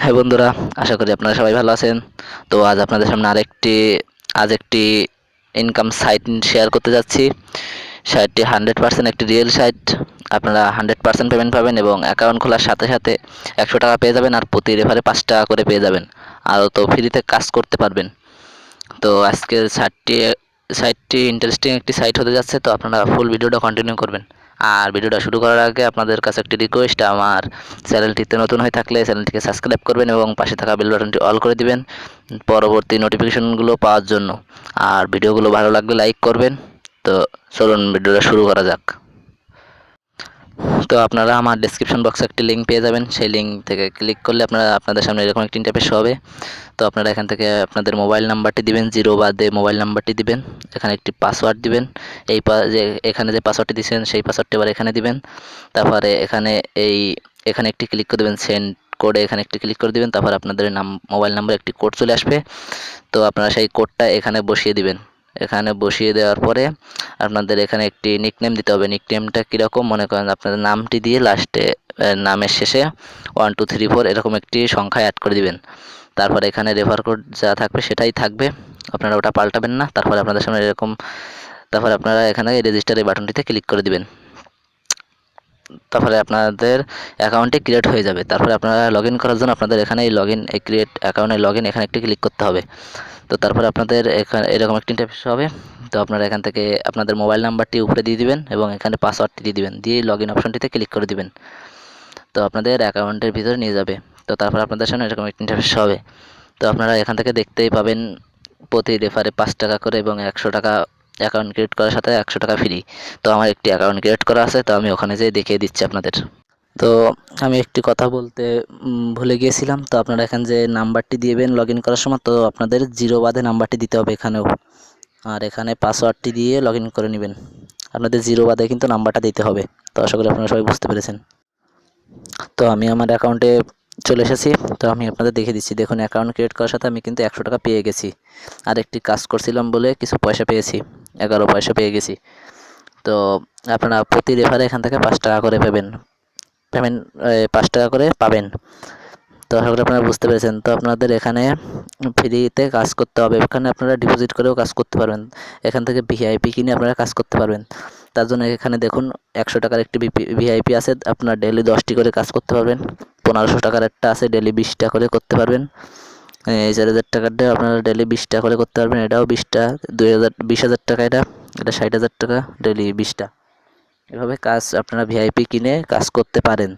High বন্ধুরা, আশা করি আপনারা সবাই ভালো আছেন। তো আজ আপনাদের সামনে একটি ইনকাম সাইট শেয়ার করতে যাচ্ছি। সাইটটি 100% একটি রিয়েল সাইট। আপনারা 100% পেমেন্ট পাবেন এবং অ্যাকাউন্ট খোলার সাথে সাথে 100 টাকা পেয়ে যাবেন, আর প্রতি রেফারে 5 টাকা করে পেয়ে যাবেন। আরও তো ফ্রিতে কাজ করতে পারবেন। তো আজকের সাইটটি ইন্টারেস্টিং একটি সাইট হতে যাচ্ছে, তো আপনারা ফুল ভিডিওটা কন্টিনিউ করবেন। আর ভিডিওটা শুরু করার আগে আপনাদের কাছে একটি রিকোয়েস্ট, আমার চ্যানেলটিতে নতুন হয়ে থাকলে চ্যানেলটিকে সাবস্ক্রাইব করবেন এবং পাশে থাকা বেল বাটনটি অল করে দিবেন পরবর্তী নোটিফিকেশনগুলো পাওয়ার জন্য। আর ভিডিওগুলো ভালো লাগলে লাইক করবেন। তো চলুন ভিডিওটা শুরু করা যাক। তো আপনারা আমার ডেসক্রিপশন বক্সে একটি লিঙ্ক পেয়ে যাবেন। সেই লিঙ্ক থেকে ক্লিক করলে আপনাদের সামনে এরকম একটি ইন্টারফেস হবে। তো আপনারা এখান থেকে আপনাদের মোবাইল নাম্বারটি দিবেন, জিরো বাদে মোবাইল নাম্বারটি দিবেন। এখানে একটি পাসওয়ার্ড দিবেন। এখানে যে পাসওয়ার্ডটি দিয়েছেন সেই পাসওয়ার্ডটি এবার এখানে দিবেন। তারপরে এখানে একটি ক্লিক করে দেবেন, সেন্ড কোডে এখানে একটি ক্লিক করে দিবেন। তারপর আপনাদের মোবাইল নাম্বারে একটি কোড চলে আসবে। তো আপনারা সেই কোডটা এখানে বসিয়ে দিবেন। এখানে বসিয়ে দেওয়ার পরে আপনাদের এখানে একটি নিকনেম দিতে হবে। নিকনেমটা কীরকম, মনে করেন আপনাদের নামটি দিয়ে লাস্টে নামের শেষে 1 2 3 4 এরকম একটি সংখ্যা অ্যাড করে দিবেন। তারপর এখানে রেফার কোড যা থাকবে সেটাই থাকবে, আপনারা ওটা পাল্টাবেন না। তারপরে আপনাদের সামনে এরকম, তারপরে আপনারা এখানে রেজিস্টার এই বাটনটিতে ক্লিক করে দিবেন। তারপরে আপনাদের অ্যাকাউন্টটি ক্রিয়েট হয়ে যাবে। তারপরে আপনারা লগ ইন করার জন্য আপনাদের এখানে এই ক্রিয়েট অ্যাকাউন্টে লগ ইন এখানে একটি ক্লিক করতে হবে। তো তারপরে আপনাদের এখানে এরকম একটি ইন্টারফেস হবে। তো আপনারা এখান থেকে আপনাদের মোবাইল নাম্বারটি উপরে দিয়ে দিবেন এবং এখানে পাসওয়ার্ডটি দিয়ে দিবেন, দিয়ে লগ ইন অপশনটিতে ক্লিক করে দিবেন। তো আপনাদের অ্যাকাউন্টের ভিতরে নিয়ে যাবে। তো তারপর আপনাদের সামনে এরকম একটি ইন্টারফেস হবে। তো আপনারা এখান থেকে দেখতেই পাবেন প্রতি রেফারে 5 টাকা করে এবং 100 টাকা অ্যাকাউন্ট ক্রিয়েট করার সাথে 100 টাকা ফ্রি। তো আমার একটি অ্যাকাউন্ট ক্রিয়েট করা আছে, তো আমি ওখানে যেয়ে দেখিয়ে দিচ্ছি আপনাদের। তো আমি একটি কথা বলতে ভুলে গিয়েছিলাম। তো আপনারা এখানে যে নাম্বারটি দিবেন লগ ইন করার সময়, তো আপনাদের জিরো বাদে নাম্বারটি দিতে হবে এখানেও। আর এখানে পাসওয়ার্ডটি দিয়ে লগ ইন করে নেবেন। আপনাদের জিরো বাদে কিন্তু নাম্বারটা দিতে হবে। তো আশা করি আপনারা সবাই বুঝতে পেরেছেন। তো আমি আমার অ্যাকাউন্টে চলে এসেছি। তো আমি আপনাদের দেখিয়ে দিচ্ছি। দেখুন, অ্যাকাউন্ট ক্রিয়েট করার সাথে আমি কিন্তু 100 টাকা পেয়ে গেছি। আর একটি কাজ করছিলাম বলে কিছু পয়সা পেয়েছি, 11 পয়সা পেয়ে গেছি। তো আপনারা প্রতি রেফারে এখান থেকে 5 টাকা করে পেমেন্ট 5 টাকা করে পাবেন। তো আশা করি আপনারা বুঝতে পেরেছেন। তো আপনাদের এখানে ফ্রিতে কাজ করতে হবে। এখানে আপনারা ডিপোজিট করেও কাজ করতে পারবেন। এখান থেকে ভিআইপি কিনে আপনারা কাজ করতে পারবেন। তার জন্য এখানে দেখুন 100 টাকার একটি ভিআইপি আছে, আপনার ডেলি 10টি করে কাজ করতে পারবেন। 1500 টাকার একটা আছে, ডেলি 20টা করে করতে পারবেন। এই 4000 টাকারটা আপনারা ডেলি 20টা করে করতে পারবেন। এটাও 20টা, 20,000 টাকা, এটা 60,000 টাকা, ডেলি 20টা। এভাবে কাজ আপনারা ভিআইপি কিনে কাজ করতে পারেন।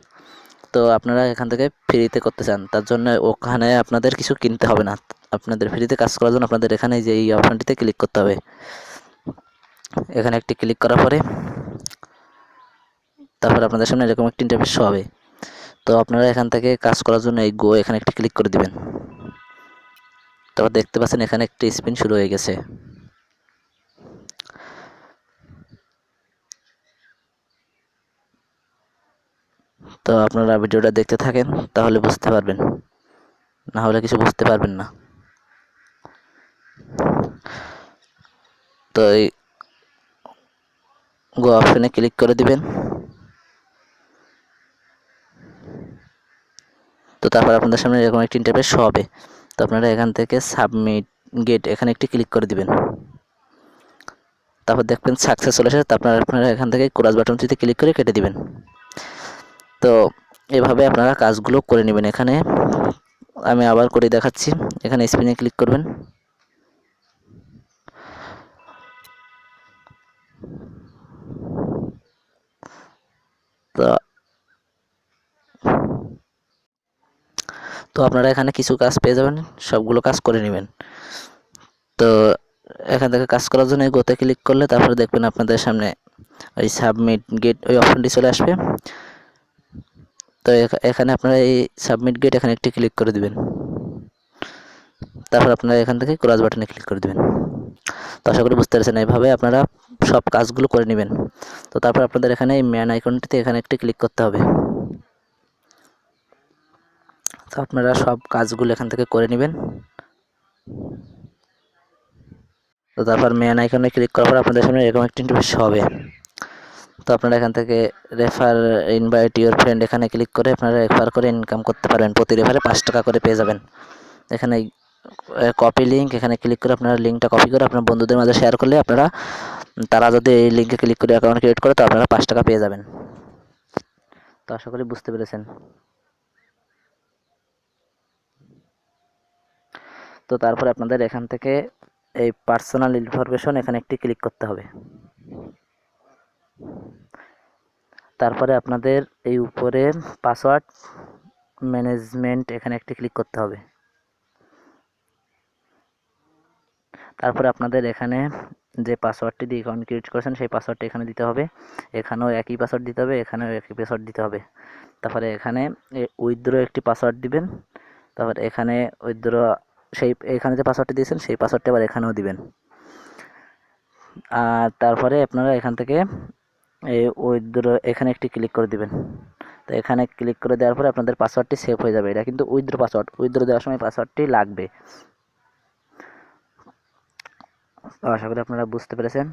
তো আপনারা এখান থেকে ফ্রিতে করতে চান, তার জন্য ওখানে আপনাদের কিছু কিনতে হবে না। আপনাদের ফ্রিতে কাজ করার জন্য আপনাদের এখানে যে এই অপশনটিতে ক্লিক করতে হবে। এখানে একটি ক্লিক করার পরে তারপর আপনাদের সামনে এরকম একটি ইন্টারফেস হবে। তো আপনারা এখান থেকে কাজ করার জন্য এই গো এখানে একটি ক্লিক করে দিবেন। তারপর দেখতে পাচ্ছেন এখানে একটি স্পিন শুরু হয়ে গেছে। তো আপনারা ভিডিওটা দেখতে থাকেন, তাহলে বুঝতে পারবেন, না হলে কিছু বুঝতে পারবেন না। তো এই গো অপশনে ক্লিক করে দিবেন। তো তারপর আপনাদের সামনে এরকম একটি ইন্টারফেস হবে। তো আপনারা এখান থেকে সাবমিট গেট এখানে একটি ক্লিক করে দিবেন। তারপর দেখবেন সাকসেস চলে এসেছে। আপনারা এখান থেকে ক্রস বাটনটিতে ক্লিক করে কেটে দিবেন। তো এভাবে আপনারা কাজগুলো করে নেবেন। এখানে আমি আবার করে দেখাচ্ছি। এখানে স্পিনে ক্লিক করবেন। তো তো আপনারা এখানে কিছু কাজ পেয়ে যাবেন, সবগুলো কাজ করে নেবেন। তো এখান থেকে কাজ করার জন্য গোতে ক্লিক করলে তারপরে দেখবেন আপনাদের সামনে ওই সাবমিট গেট ওই অপশনটি চলে আসবে। তো এখানে আপনারা এই সাবমিট গেট এখানে একটি ক্লিক করে দিবেন। তারপর আপনারা এখান থেকে ক্রস বাটনে ক্লিক করে দিবেন। তো আশা করি বুঝতে পেরেছেন। এইভাবে আপনারা সব কাজগুলো করে নেবেন। তো তারপর আপনাদের এখানে এই ম্যান আইকনটিতে এখানে একটি ক্লিক করতে হবে। তো আপনারা সব কাজগুলো এখান থেকে করে নেবেন। তো তারপর ম্যান আইকনে ক্লিক করার পর আপনাদের সামনে এরকম একটি ইন্টারফেস হবে। তো আপনারা এখান থেকে রেফার ইনভাইট ইউর ফ্রেন্ড এখানে ক্লিক করে আপনারা রেফার করে ইনকাম করতে পারবেন। প্রতি রেফারে 5 টাকা করে পেয়ে যাবেন। এখানে কপি লিঙ্ক এখানে ক্লিক করে আপনারা লিঙ্কটা কপি করে আপনার বন্ধুদের মাঝে শেয়ার করলে তারা যদি এই লিঙ্কে ক্লিক করে অ্যাকাউন্ট ক্রিয়েট করে তো আপনারা 5 টাকা পেয়ে যাবেন। তো আশা করি বুঝতে পেরেছেন। তো তারপরে আপনাদের এখান থেকে এই পার্সোনাল ইনফরমেশন এখানে একটি ক্লিক করতে হবে। তারপরে আপনাদের এই উপরে পাসওয়ার্ড ম্যানেজমেন্ট এখানে একটি ক্লিক করতে হবে। তারপরে আপনাদের এখানে যে পাসওয়ার্ডটি দিয়ে অ্যাকাউন্ট ক্রিয়েট করেছেন সেই পাসওয়ার্ডটি এখানে দিতে হবে। এখানেও একই পাসওয়ার্ড দিতে হবে, এখানেও একই পাসওয়ার্ড দিতে হবে। তারপরে এখানে উইথড্র একটি পাসওয়ার্ড দিবেন। তারপরে এখানে উইথড্র এখানে যে পাসওয়ার্ডটি দিয়েছেন সেই পাসওয়ার্ডটি আবার এখানেও দিবেন। আর তারপরে আপনারা এখান থেকে এই উইথড্র এখানে একটি ক্লিক করে দিবেন। তো এখানে ক্লিক করে দেওয়ার পরে আপনাদের পাসওয়ার্ডটি সেভ হয়ে যাবে। এটা কিন্তু উইথড্র পাসওয়ার্ড, উইথড্র দেওয়ার সময় পাসওয়ার্ডটি লাগবে। তো আশা করি আপনারা বুঝতে পেরেছেন।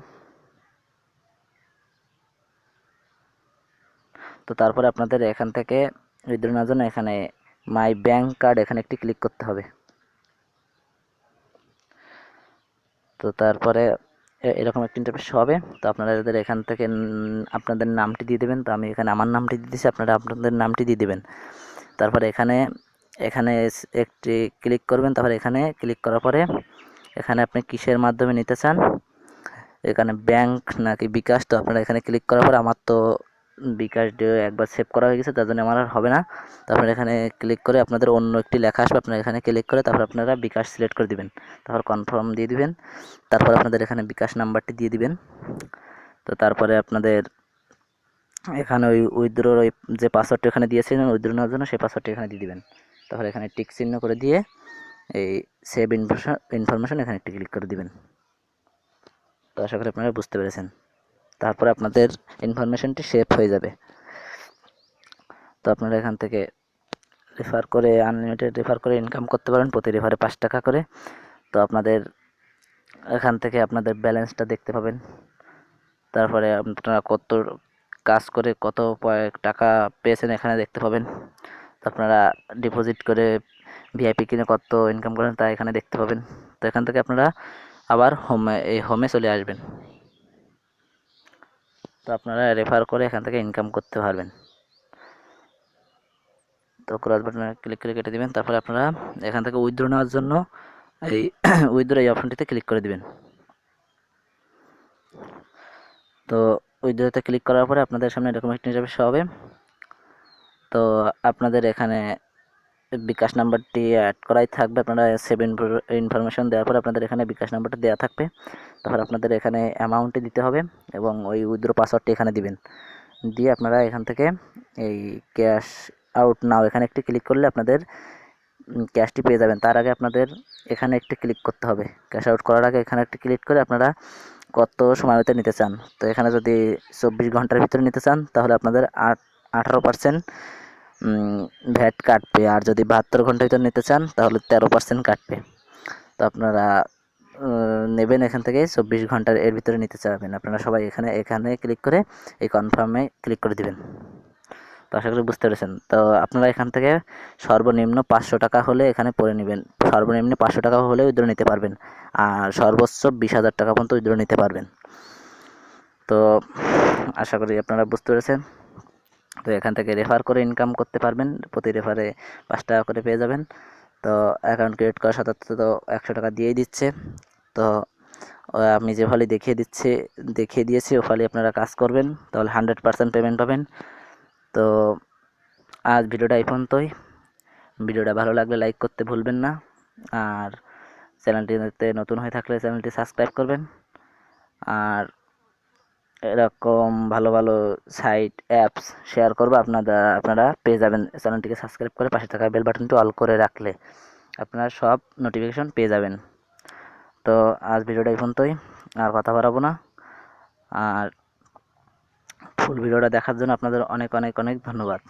তো তারপরে আপনাদের এখান থেকে উইথড্র নেওয়ার জন্য এখানে মাই ব্যাংক কার্ড এখানে একটি ক্লিক করতে হবে। তো তারপরে এরকম একটা ইন্টারফেস হবে। তো আপনারা এখান থেকে আপনাদের নামটি দিয়ে দেবেন। তো আমি এখানে আমার নামটি দিয়ে দিচ্ছি, আপনারা আপনাদের নামটি দিয়ে দেবেন। তারপরে এখানে এখানে একটি ক্লিক করবেন। তারপরে এখানে ক্লিক করার পরে এখানে আপনি কিসের মাধ্যমে নিতে চান, এখানে ব্যাংক নাকি বিকাশ। তো আপনারা এখানে ক্লিক করার পর আমার তো বিকাশ দিয়ে একবার সেভ করা হয়ে গেছে, তার জন্য আমার আর হবে না। তারপরে এখানে ক্লিক করে আপনাদের অন্য একটি লেখা আসবে, আপনারা এখানে ক্লিক করে তারপর আপনারা বিকাশ সিলেক্ট করে দিবেন। তারপর কনফার্ম দিয়ে দিবেন। তারপর আপনাদের এখানে বিকাশ নাম্বারটি দিয়ে দিবেন। তো তারপরে আপনাদের এখানে ওই উইথড্রর ওই যে পাসওয়ার্ডটি এখানে দিয়েছিলেন উইথড্র নেওয়ার জন্য সেই পাসওয়ার্ডটি এখানে দিয়ে দিবেন। তারপরে এখানে টিক চিহ্ন করে দিয়ে এই সেভ ইনফরমেশন এখানে একটি ক্লিক করে দিবেন। তো আশা করি আপনারা বুঝতে পেরেছেন। তারপরে আপনাদের ইনফরমেশনটি সেভ হয়ে যাবে। তো আপনারা এখান থেকে রেফার করে আনলিমিটেড রেফার করে ইনকাম করতে পারেন, প্রতি রেফারে 5 টাকা করে। তো আপনাদের এখান থেকে আপনাদের ব্যালেন্সটা দেখতে পাবেন। তারপরে আপনারা কত কাজ করে কত টাকা পেয়েছেন এখানে দেখতে পাবেন। তো আপনারা ডিপোজিট করে ভিআইপি কিনে কত ইনকাম করেন তা এখানে দেখতে পাবেন। তো এখান থেকে আপনারা আবার হোমে চলে আসবেন। তো আপনারা রেফার করে এখান থেকে ইনকাম করতে পারবেন। তো ক্রস বাটনে ক্লিক করে কেটে দিবেন। তারপরে আপনারা এখান থেকে উইথড্র নেওয়ার জন্য এই উইথড্র এই অপশনটিতে ক্লিক করে দিবেন। তো উইথড্রতে ক্লিক করার পরে আপনাদের সামনে এরকম একটা ইন্টারফেস হবে। তো আপনাদের এখানে বিকাশ নাম্বারটি অ্যাড করাই থাকবে। আপনারা সেভ ইনফরমেশন দেওয়ার পর আপনাদের এখানে বিকাশ নাম্বারটা দেওয়া থাকবে। তারপর আপনাদের এখানে অ্যামাউন্টটি দিতে হবে এবং ওই উইথড্র পাসওয়ার্ডটি এখানে দিবেন। দিয়ে আপনারা এখান থেকে এই ক্যাশ আউট নাও এখানে একটি ক্লিক করলে আপনাদের ক্যাশটি পেয়ে যাবেন। তার আগে আপনাদের এখানে একটি ক্লিক করতে হবে। ক্যাশ আউট করার আগে এখানে একটি ক্লিক করে আপনারা কত সময়ের ভিতরে নিতে চান। তো এখানে যদি 24 ঘন্টার ভিতরে নিতে চান তাহলে আপনাদের 18% ভ্যাট কাটবে। আর যদি 72 ঘন্টার ভিতরে নিতে চান তাহলে 13% কাটবে। তো আপনারা নেবেন এখান থেকে 24 ঘন্টার এর ভিতরে নিতে চাবেন। আপনারা সবাই এখানে এখানে ক্লিক করে এই কনফার্মে ক্লিক করে দিবেন। তো আশা করি বুঝতে পেরেছেন। তো আপনারা এখান থেকে সর্বনিম্ন 500 টাকা হলে এখানে পড়ে নেবেন। সর্বনিম্ন 500 টাকা হলে উইথড্র নিতে পারবেন। আর সর্বোচ্চ 20,000 টাকা পর্যন্ত উইথড্র নিতে পারবেন। তো আশা করি আপনারা বুঝতে পেরেছেন। তো এখান থেকে রেফার করে ইনকাম করতে পারবেন। প্রতি রেফারে 5 টাকা করে পেয়ে যাবেন। তো অ্যাকাউন্ট ক্রিয়েট করার সাথে সাথে তো 100 টাকা দিয়েই দিচ্ছে। তো আমি যেভাবে দেখিয়ে দিয়েছি ওভাবে আপনারা কাজ করবেন তাহলে 100% পেমেন্ট পাবেন। তো আজ ভিডিওটা এই পর্যন্তই। ভিডিওটা ভালো লাগলে লাইক করতে ভুলবেন না। আর চ্যানেলটিতে নতুন হয়ে থাকলে চ্যানেলটি সাবস্ক্রাইব করবেন। আর এরকম ভালো ভালো সাইট অ্যাপস শেয়ার করবো আপনারা পেয়ে যাবেন। চ্যানেলটিকে সাবস্ক্রাইব করে পাশে থাকা বেল বাটনটি অল করে রাখলে আপনারা সব নোটিফিকেশন পেয়ে যাবেন। তো আজ ভিডিওটা এই পর্যন্তই, আর কথা বাড়াবো না। আর ফুল ভিডিওটা দেখার জন্য আপনাদের অনেক অনেক অনেক ধন্যবাদ।